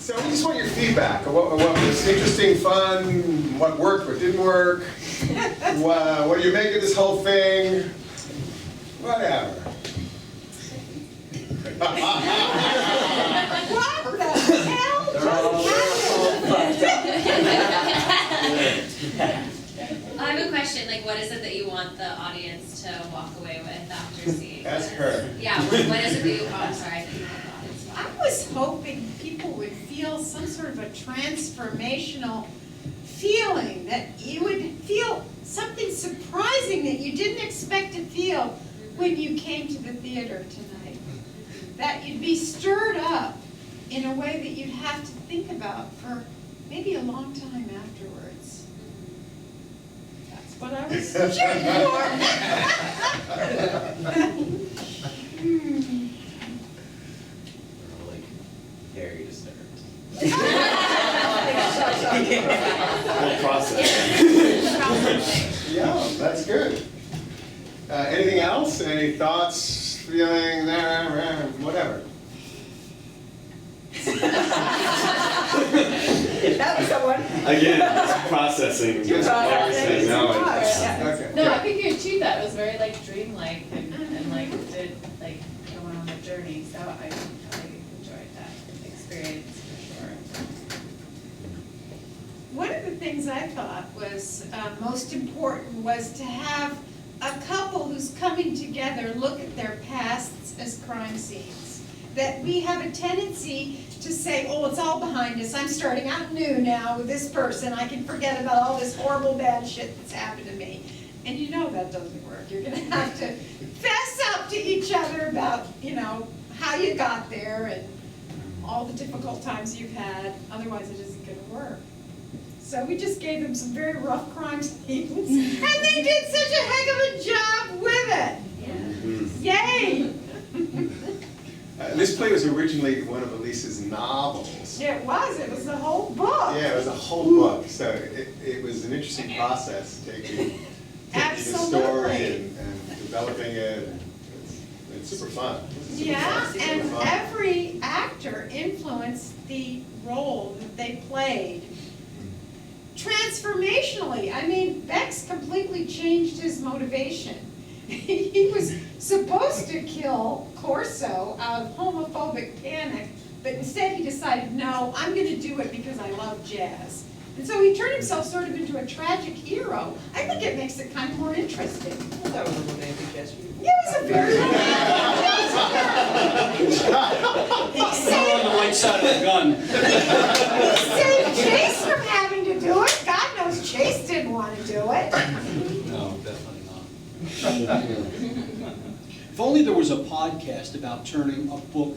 So we just want your feedback. What was interesting, fun, what worked, what didn't work, what do you make of this whole thing, whatever. What the hell just happened? I have a question, like what is it that you want the audience to walk away with after seeing Ask this? her. Yeah, what is it that you, oh, I'm sorry, I didn't want the audience to walk I was hoping people would feel some sort of a transformational feeling, that you would feel something surprising that you didn't expect to feel when you came to the theater tonight. That you'd be stirred up in a way that you'd have to think about for maybe a long time afterwards. That's what I was shooting for. Like, very disturbed. Whole process. Yeah, that's good. Anything else? Any thoughts, feeling, whatever? That was someone. Again, it's processing. You're processing. No, Yeah. okay. No, I think you achieved that. It was very like dreamlike and like did like go on a journey. So I enjoyed that experience for sure. One of the things I thought was most important was to have a couple who's coming together look at their pasts as crime scenes. That we have a tendency to say, oh, it's all behind us. I'm starting out new now with this person. I can forget about all this horrible bad shit that's happened to me. And you know that doesn't work. You're going to have to fess up to each other about, you know, how you got there and all the difficult times you've had. Otherwise, it isn't going to work. So we just gave them some very rough crime scenes, and they did such a heck of a job with it. Yay! This play was originally one of Alysse's novels. It was the whole book. Yeah, it was a whole book, so it was an interesting process, taking the story and developing it. It's super fun. Yeah, Super and fun. every actor influenced the role that they played. Transformationally, I mean, Bex completely changed his motivation. He was supposed to kill Corso out of homophobic panic, but instead he decided, no, I'm going to do it because I love jazz. And so he turned himself sort of into a tragic hero. I think it makes it kind of more interesting. That was a romantic gesture. It was a very On the right side of the gun. He saved Chase from having to do it. God knows Chase didn't want to do it. No, definitely not. If only there was a podcast about turning a book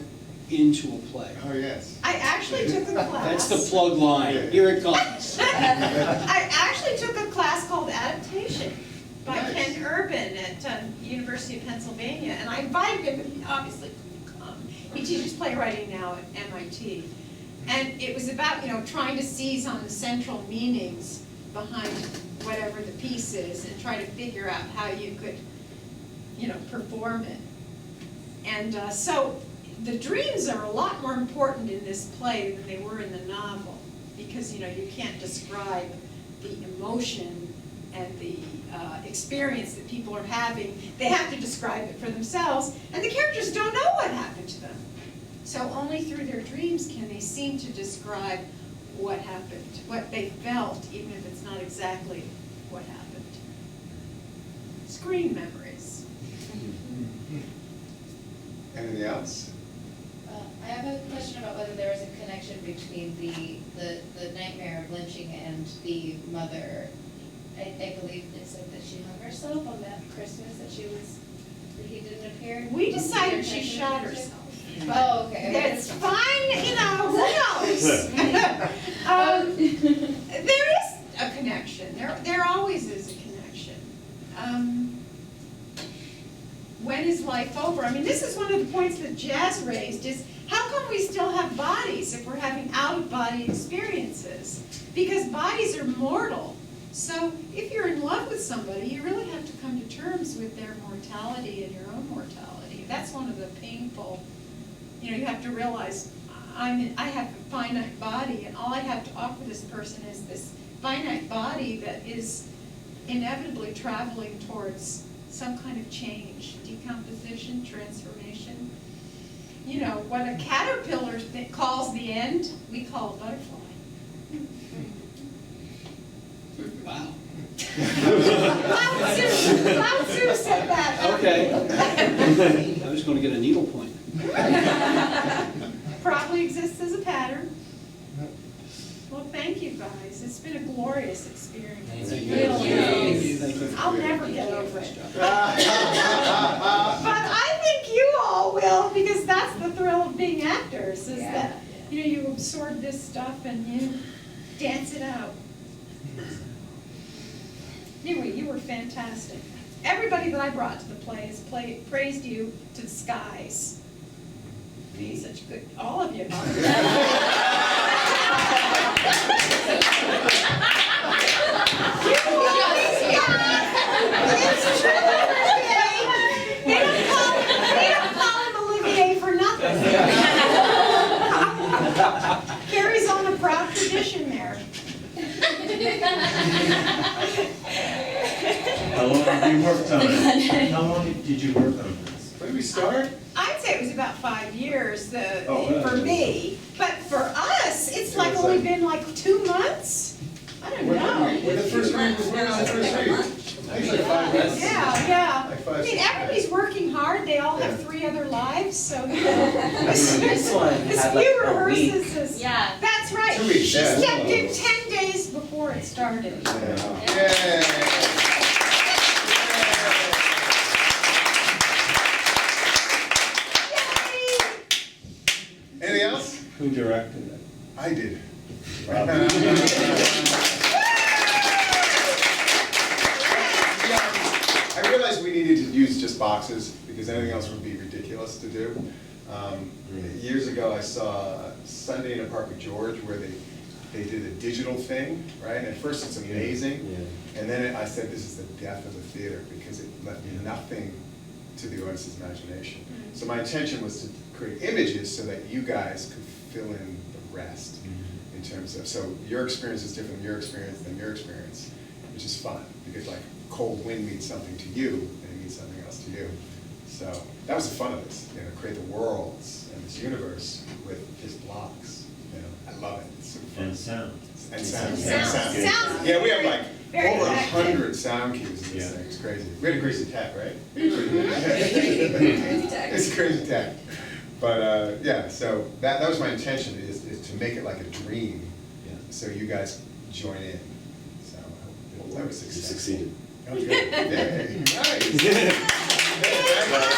into a play. Oh, yes. I actually took a class. That's the plug line. Here it comes. I actually took a class called Adaptation by Nice. Ken Urban at University of Pennsylvania, and I invited him, and he obviously couldn't come. He teaches playwriting now at MIT. And it was about, you know, trying to seize on the central meanings behind whatever the piece is and try to figure out how you could, you know, perform it. And so the dreams are a lot more important in this play than they were in the novel, because, you know, you can't describe the emotion and the experience that people are having. They have to describe it for themselves, and the characters don't know what happened to them. So only through their dreams can they seem to describe what happened, what they felt, even if it's not exactly what happened. Screen memories. Anything else? I have a question about whether there was a connection between the nightmare of lynching and the mother. I believe they said that she hung herself on that Christmas that he didn't appear. We decided Was there she a shot connection? herself. Oh, okay. That's fine, you know, who knows? There is a connection. There always is a connection. When is life over? I mean, this is one of the points that Jazz raised, is how come we still have bodies if we're having out-of-body experiences? Because bodies are mortal. So if you're in love with somebody, you really have to come to terms with their mortality and your own mortality. That's one of the painful, you know, you have to realize, I have a finite body, and all I have to offer this person is this finite body that is inevitably traveling towards some kind of change, decomposition, transformation. You know, what a caterpillar calls the end, we call a butterfly. Wow. Lao Tzu said that. Okay. I was going to get a needle point. Probably exists as a pattern. Well, thank you guys. It's been a glorious experience. Thank you. Really Thank is. you. Thank you. I'll never get over it. But I think you all will, because that's the thrill of being actors, is that, you know, you absorb this stuff and you dance it out. Anyway, you were fantastic. Everybody that I brought to the play has praised you to the skies. Such good, all of you. You don't call him Olivier for nothing. Carries on a proud tradition there. How long have you worked on it? How long did you work on this? When did we start? I'd say it was about 5 years Oh, for yeah. me, but for us, it's like was only like- been like 2 months. I don't When know. the first read was, when was the first read? I think like 5 months. Yeah. Like I 5, mean, 6 everybody's working hard, they all have Yeah. 3 other lives, so, you know. This one As had few like a week. rehearsals as. Yeah. That's right. 2 weeks, She yeah. stepped in 10 days before it started. Yay. Anything else? Who directed it? I did. Rob. I realized we needed to use just boxes because anything else would be ridiculous to do. Years ago, I saw Sunday in a Park with George where they did a digital thing, right? And at first it's amazing, and then I said this is the death of the theater because it left me nothing to the audience's imagination. So my intention was to create images so that you guys could fill in the rest in terms of, so your experience is different than your experience than your experience, which is fun because like cold wind means something to you and it means something else to you. So that was the fun of this, you know, create the worlds and this universe with just blocks. You know, I love it. It's super fun. And sound. And sound. Sounds Yeah, we have like very over active. 100 sound cues in this Yeah. thing. It's crazy. We had a crazy tech, right? Crazy tech. It's crazy tech. But yeah, so that was my intention is to make it like a dream, so you guys join in. So I hope that was You successful. succeeded. That was good. Yay,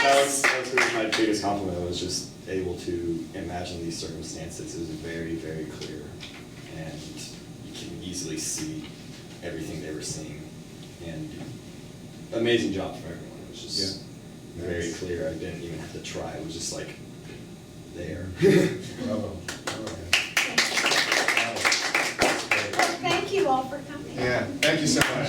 nice. That was really my biggest compliment. I was just able to imagine these circumstances. It was very, very clear. And you can easily see everything they were seeing. And amazing job from everyone. It was just very Nice. clear. I didn't even have to try. It was just like there. Bravo. Well, thank you all for coming. Yeah, thank you so much.